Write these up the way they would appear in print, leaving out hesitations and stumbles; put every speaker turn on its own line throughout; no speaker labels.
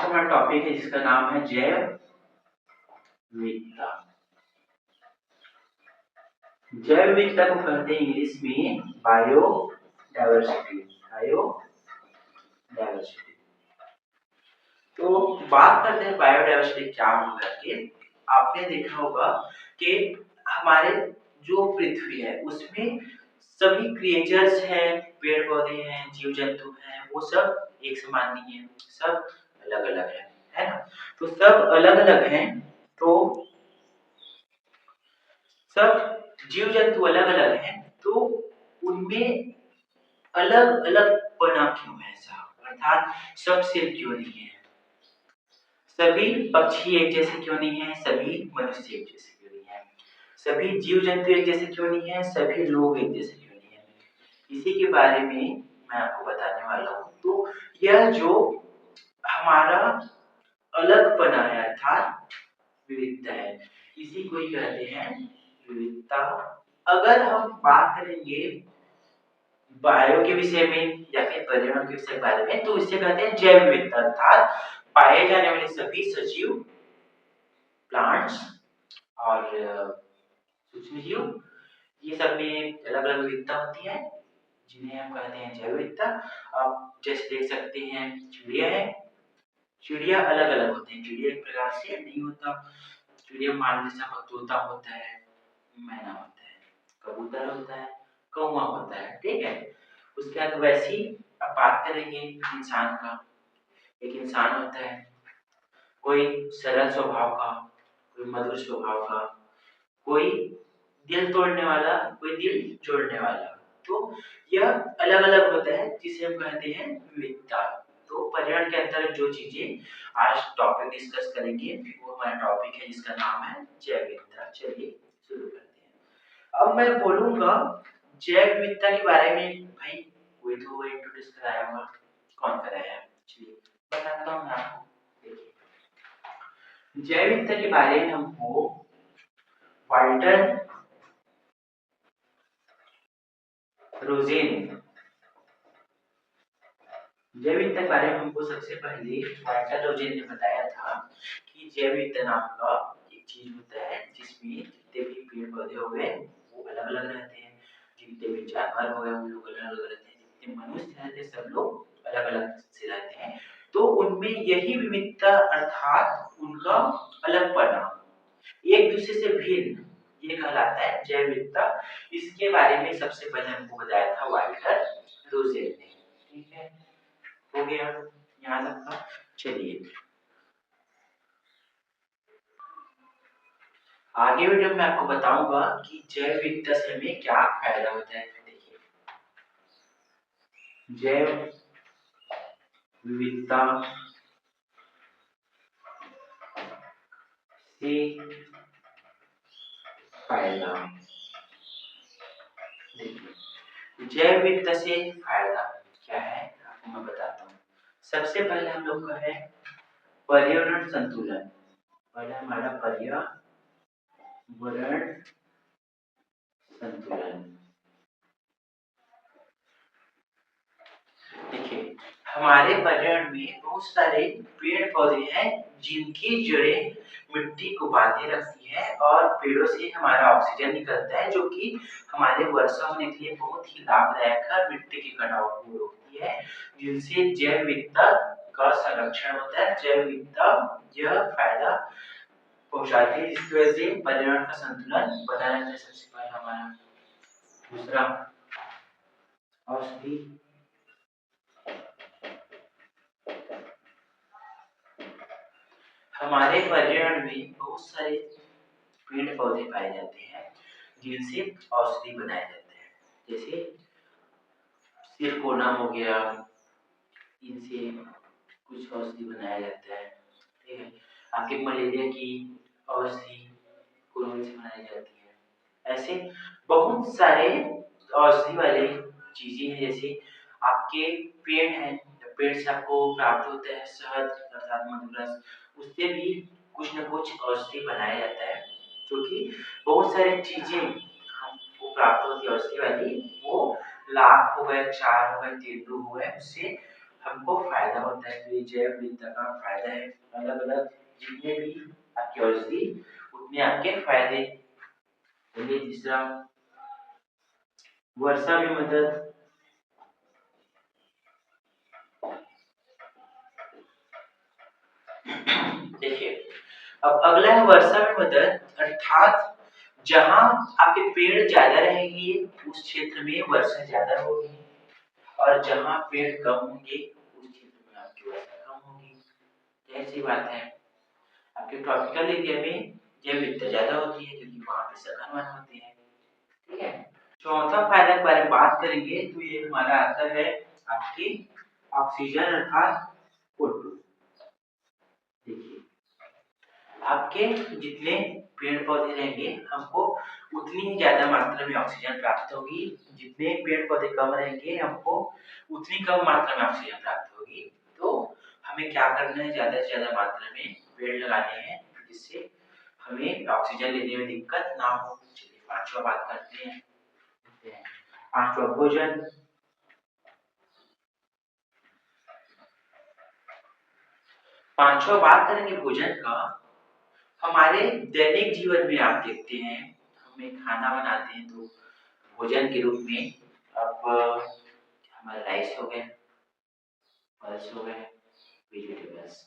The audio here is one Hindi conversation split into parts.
का हमारा टॉपिक है जिसका नाम है जैव विविधता। जैव विविधता को कहते हैं इंग्लिश में बायोडायवर्सिटी। बायोडायवर्सिटी। तो बात करते हैं बायोडायवर्सिटी क्या होगा के। आपने देखा होगा कि हमारे जो पृथ्वी है उसमें सभी क्रिएचर्स हैं, पेड़ पौधे हैं, जीव जंतु हैं, वो सब एक समान नहीं है, सब अलग अलग है ना। तो सब अलग अलग हैं, तो सब जीव जंतु अलग अलग हैं, तो उनमें अलग अलग पना क्यों है ऐसा, अर्थात सब सेल क्यों नहीं है, सभी पक्षी एक जैसे क्यों नहीं है, सभी मनुष्य एक जैसे क्यों नहीं है, सभी जीव जंतु एक जैसे क्यों नहीं है, सभी लोग एक जैसे क्यों नहीं है, इसी के बारे में मैं आपको बताने वाला हूँ। तो यह जो हमारा अलगपना है अर्थात विविधता है, इसी को ही कहते हैं विविधता। अगर हम बात करेंगे बायो के विषय में या फिर पर्यावरण के विषय के बारे में, तो इसे कहते हैं जैव विविधता, अर्थात पाए जाने वाले सभी सजीव, प्लांट्स और सूक्ष्म जीव, ये सब में अलग अलग विविधता होती है जिन्हें हम कहते हैं जैव विविधता। आप जैसे देख सकते हैं चिड़िया है, चिड़िया अलग अलग होते हैं, चिड़िया एक प्रकार से नहीं होता, चिड़िया मान जैसा तोता होता है, मैना होता है, कबूतर होता है, कौवा होता है, ठीक है। उसके बाद वैसी अब बात करेंगे इंसान का। एक इंसान होता है, कोई सरल स्वभाव का, कोई मधुर स्वभाव का, कोई दिल तोड़ने वाला, कोई दिल जोड़ने वाला। तो यह अलग अलग होता है जिसे हम कहते हैं विविधता। तो पर्यावरण के अंतर्गत जो चीजें आज टॉपिक डिस्कस करेंगे वो हमारा टॉपिक है जिसका नाम है जैव विविधता। चलिए शुरू करते हैं। अब मैं बोलूंगा जैव विविधता के बारे में। भाई कोई तो इंट्रोड्यूस कराया होगा, कौन कराया? चलिए बताता हूँ मैं आपको। देखिए जैव विविधता के बारे में हमको वाल्टर रोजेन, जैव विविधता के बारे में हमको सबसे पहले वाल्टर रोजेन ने बताया था कि जैव विविधता नाम का एक चीज होता है जिसमें जितने भी पेड़ पौधे हो गए वो अलग अलग रहते हैं, जितने भी जानवर हो गए वो लोग अलग अलग रहते हैं, जितने मनुष्य रहते हैं सब लोग अलग अलग से रहते हैं। तो उनमें यही विविधता अर्थात उनका अलगपना, एक दूसरे से भिन्न, ये कहलाता है जैव विविधता। इसके बारे में सबसे पहले हमको बताया था वाल्टर रोजेन ने, ठीक है। हो गया यहाँ तक का। चलिए आगे वीडियो में आपको बताऊंगा कि जैव विविधता से हमें क्या फायदा होता है। देखिए जैव विविधता से फायदा, देखिए जैव विविधता से फायदा क्या है आपको मैं बताता हूँ। सबसे पहले हम लोग का है पर्यावरण संतुलन। पहले हमारा पर्यावरण संतुलन। देखिए हमारे पर्यावरण में बहुत सारे पेड़ पौधे हैं जिनकी जड़ें मिट्टी को बांधे रखती है और पेड़ों से हमारा ऑक्सीजन निकलता है जो कि हमारे वर्षा होने के लिए बहुत ही लाभदायक है, मिट्टी की कटाव को रोकती है, जिनसे जैव विविधता का संरक्षण होता है। जैव विविधता यह फायदा पहुंचाती है जिसकी वजह से पर्यावरण का संतुलन बना रहता है। सबसे पहला हमारा। दूसरा औषधि, हमारे पर्यावरण में बहुत सारे पेड़ पौधे पाए जाते हैं जिनसे औषधि बनाए जाते हैं, जैसे सिरकोना हो गया, इनसे कुछ औषधि बनाया जाता है, ठीक है। आपके मलेरिया की औषधि कुरुन से बनाई जाती है। ऐसे बहुत सारे औषधि वाले चीजें हैं, जैसे आपके पेड़ हैं, पेड़ से आपको प्राप्त होता है शहद अर्थात मधुरस, उससे भी कुछ न कुछ औषधि बनाया जाता है, जो कि बहुत सारी चीजें हमको प्राप्त होती है औषधि वाली। वो लाख हो गए, चार हो गए, तेंदु हो गए, उससे हमको फायदा होता है। तो ये जैव विविधता का फायदा है। अलग अलग जितने भी आपकी औषधि उतने आपके फायदे। चलिए तीसरा, वर्षा में मदद। देखिए, अब अगला है वर्षा में मदद, अर्थात जहां आपके पेड़ ज्यादा रहेंगे उस क्षेत्र में वर्षा ज्यादा होगी, और जहां पेड़ कम होंगे उस क्षेत्र में आपकी वर्षा कम होगी। ऐसी बात है। आपके ट्रॉपिकल एरिया में जैव विविधता ज्यादा होती है क्योंकि वहां पे सघन वन होते हैं। ठीक है। चौथा फायदा के बारे में बात करेंगे तो ये हमारा आता है आपकी ऑक्सीजन अर्थात O2। देखिए, आपके जितने पेड़ पौधे रहेंगे हमको उतनी ही ज्यादा मात्रा में ऑक्सीजन प्राप्त होगी। जितने पेड़ पौधे कम रहेंगे हमको उतनी कम मात्रा में ऑक्सीजन प्राप्त होगी। तो हमें क्या करना है, ज्यादा से ज्यादा मात्रा में पेड़ लगाने हैं जिससे हमें ऑक्सीजन लेने में दिक्कत ना हो। चलिए पांचवा बात करते हैं। पांचवा भोजन। पांचवा बात करेंगे भोजन का। हमारे दैनिक जीवन में आप देखते हैं हमें खाना बनाते हैं तो भोजन के रूप में अब हमारे राइस हो गए, पल्स हो गए, वेजिटेबल्स,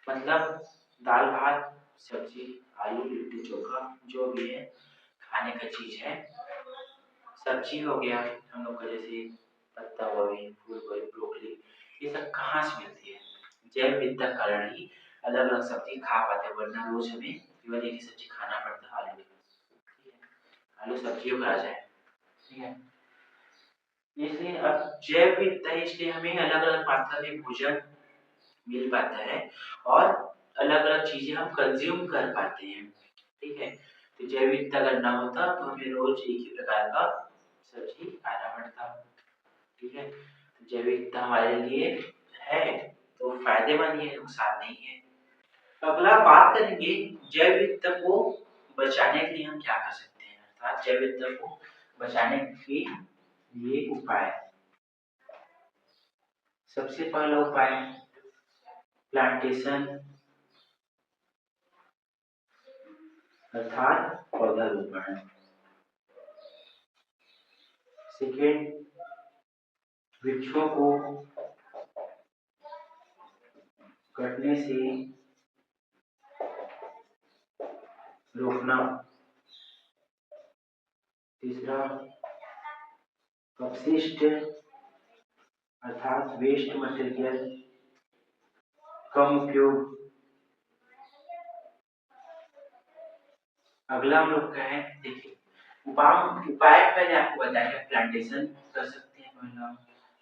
मतलब दाल भात सब्जी आलू लिट्टी चोखा जो भी है खाने का चीज है। सब्जी हो गया हम लोग का, जैसे पत्ता गोभी, फूल गोभी, ब्रोकली, ये सब कहाँ से मिलती है? जैव विविधता के कारण ही अलग अलग सब्जी खा पाते हैं, वरना रोज हमें केवल एक ही सब्जी खाना पड़ता है, आलू। ठीक है, आलू सब्जियों का राजा है। ठीक है, इसलिए अब जैव विविधता है इसलिए हमें अलग अलग मात्रा में भोजन मिल पाता है और अलग अलग चीजें हम कंज्यूम कर पाते हैं। ठीक है, तो जैव विविधता करना होता तो हमें रोज एक ही प्रकार का सब्जी खाना पड़ता। ठीक है, तो जैव विविधता हमारे लिए है तो फायदेमंद ही है, नुकसान नहीं है। अगला बात करेंगे जैव विविधता को बचाने के लिए हम क्या कर सकते हैं, अर्थात जैव विविधता को बचाने के लिए उपाय। सबसे पहला उपाय प्लांटेशन अर्थात पौधारोपण। सेकेंड, वृक्षों को कटने से रोकना। तीसरा, अपशिष्ट अर्थात वेस्ट मटेरियल कम उपयोग। अगला हम लोग का है, देखिए उपाय मैंने आपको बताया कि प्लांटेशन कर सकते हैं पहला।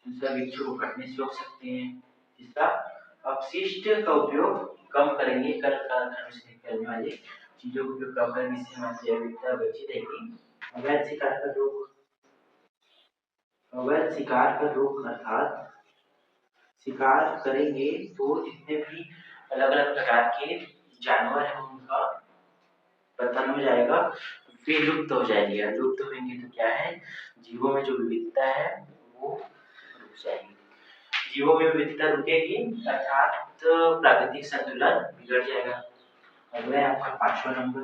दूसरा, वृक्षों को कटने से रोक सकते हैं। तीसरा, अपशिष्ट का उपयोग कम करेंगे, कल कारखानों से निकलने वाली चीजों का उपयोग कम करने से हमारी जैव विविधता बची रहेगी। अवैध शिकार पर रोक। अवैध शिकार पर रोक अर्थात शिकार करेंगे तो जितने भी अलग अलग प्रकार के जानवर हैं उनका पतन हो जाएगा, वे लुप्त हो जाएंगे। लुप्त होंगे तो क्या है, जीवों में जो विविधता है वो रुक जाएगी। जीवों में विविधता रुकेगी अर्थात प्राकृतिक संतुलन बिगड़ जाएगा। अगला है आपका पांचवा नंबर।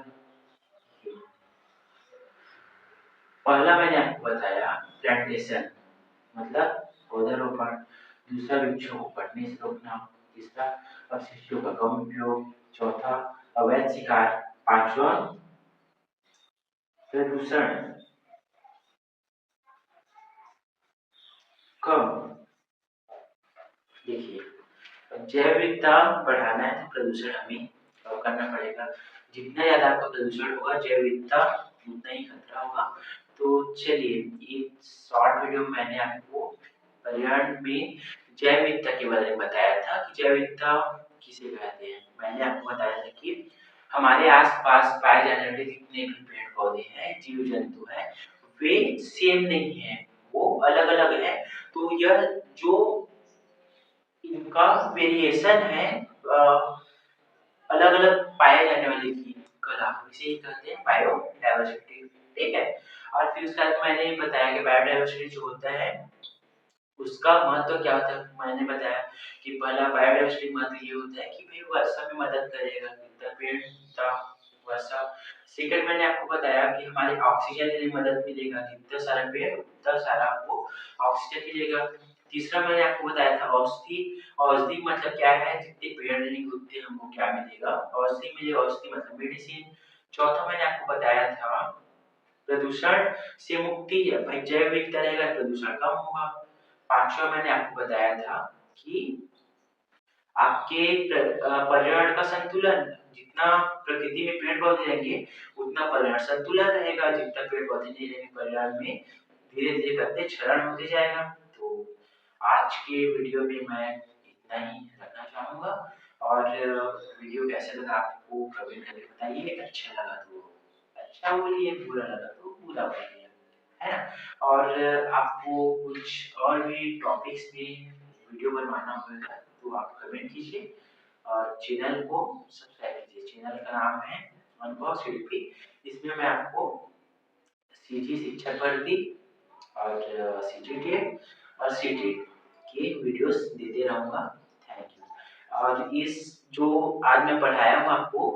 पहला मैंने आपको बताया प्लांटेशन मतलब पौधारोपण। दूसरा, वृक्षों को कटने से रोकना। तीसरा, अपशिष्टों का कम उपयोग। चौथा, अवैध शिकार। पांचवा, प्रदूषण कम। देखिए, जैव विविधता बढ़ाना है तो प्रदूषण हमें कम करना पड़ेगा। जितना ज्यादा आपका प्रदूषण होगा जैव विविधता उतना ही खतरा होगा। तो चलिए, ये शॉर्ट वीडियो में मैंने आपको पर्यावरण में जैव विविधता के बारे में बताया था कि जैव विविधता किसे कहते हैं। मैंने आपको बताया था कि हमारे आसपास पाए जाने वाले जितने भी पेड़ पौधे हैं, जीव जंतु हैं, वे सेम नहीं है, वो अलग अलग है। तो यह जो इनका वेरिएशन है अलग अलग पाए जाने वाली की कला, इसे ही कहते हैं बायोडायवर्सिटी। ठीक है, और फिर उसके बाद मैंने बताया कि बायोडायवर्सिटी जो होता है उसका महत्व क्या होता है मैंने बताया कि पहला बायोडायवर्सिटी महत्व ये होता है कि भाई वर्षा में मदद करेगा, जितना पेड़ उतना वर्षा। सेकंड मैंने आपको बताया कि हमारे ऑक्सीजन के लिए मदद मिलेगा, जितना सारा पेड़ उतना सारा आपको ऑक्सीजन मिलेगा। तीसरा मैंने आपको बताया था औषधि। औषधि मतलब क्या है, जितने पेड़ रहेंगे उतने हमको क्या मिलेगा, औषधि मिलेगा। औषधि मतलब मेडिसिन। चौथा मैंने आपको बताया था प्रदूषण से मुक्ति है, भाई जैव विविधता रहेगा प्रदूषण कम होगा। पांचवा मैंने आपको बताया था कि आपके पर्यावरण का संतुलन, जितना प्रकृति में पेड़ पौधे रहेंगे उतना पर्यावरण संतुलन रहेगा, जितना पेड़ पौधे नहीं रहेंगे पर्यावरण में धीरे धीरे करते क्षरण होते जाएगा। तो आज के वीडियो में मैं इतना ही रखना चाहूंगा। और वीडियो कैसे लगा आपको कमेंट करके बताइए। अच्छा लगा तो अच्छा बोलिए, बुरा लगा तो बुरा बोलिए, है ना। और आपको कुछ और भी टॉपिक्स में वीडियो बनवाना होगा तो आप कमेंट कीजिए और चैनल को सब्सक्राइब कीजिए। चैनल का नाम है अनुभव शिल्पी। इसमें मैं आपको सीजी शिक्षक भर्ती और सीजीटीएट और सीटेट के वीडियोस देते रहूंगा। Thank you. और इस जो आज मैं पढ़ाया हूँ आपको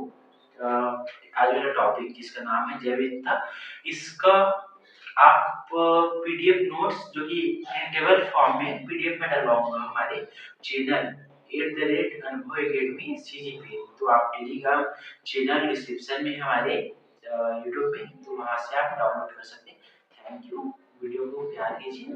आज मेरा टॉपिक जिसका नाम है जैव विविधता, इसका आप पीडीएफ नोट्स जो कि प्रिंटेबल फॉर्म में पीडीएफ में डलवाऊंगा हमारे चैनल @अनुभव एकेडमी सीजी पे। तो आप टेलीग्राम चैनल डिस्क्रिप्शन में हमारे यूट्यूब में, तो वहां से आप डाउनलोड कर सकते हैं। Thank you. वीडियो को प्यार कीजिए।